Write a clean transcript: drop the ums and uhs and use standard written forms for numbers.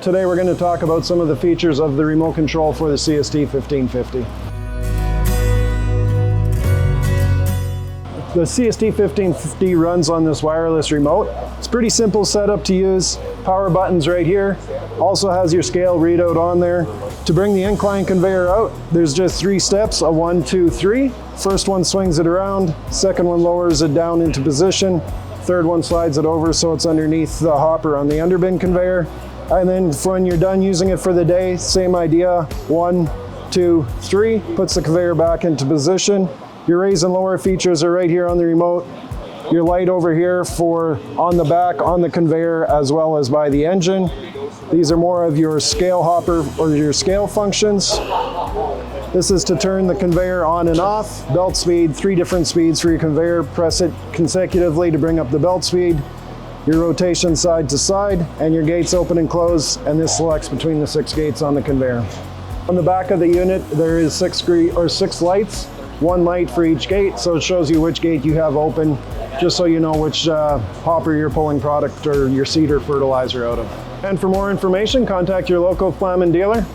Today we're going to talk about some of the features of the remote control for the CST-1550. The CST-1550 runs on this wireless remote. It's pretty simple setup to use. Power buttons right here. Also has your scale readout on there. To bring the incline conveyor out, there's just 3 steps, a 1, 2, 3. First one swings it around, second one lowers it down into position, third one slides it over so it's underneath the hopper on the underbin conveyor. And then when you're done using it for the day, same idea, 1, 2, 3, puts the conveyor back into position. Your raise and lower features are right here on the remote. Your light over here for on the back, on the conveyor, as well as by the engine. These are more of your scale hopper or your scale functions. This is to turn the conveyor on and off. Belt speed, 3 different speeds for your conveyor. Press it consecutively to bring up the belt speed. Your rotation side to side, and your gates open and close, and this selects between the 6 gates on the conveyor. On the back of the unit, there is 6 lights. 1 light for each gate, so it shows you which gate you have open, just so you know which hopper you're pulling product or your seed or fertilizer out of. And for more information, contact your local Flaman dealer.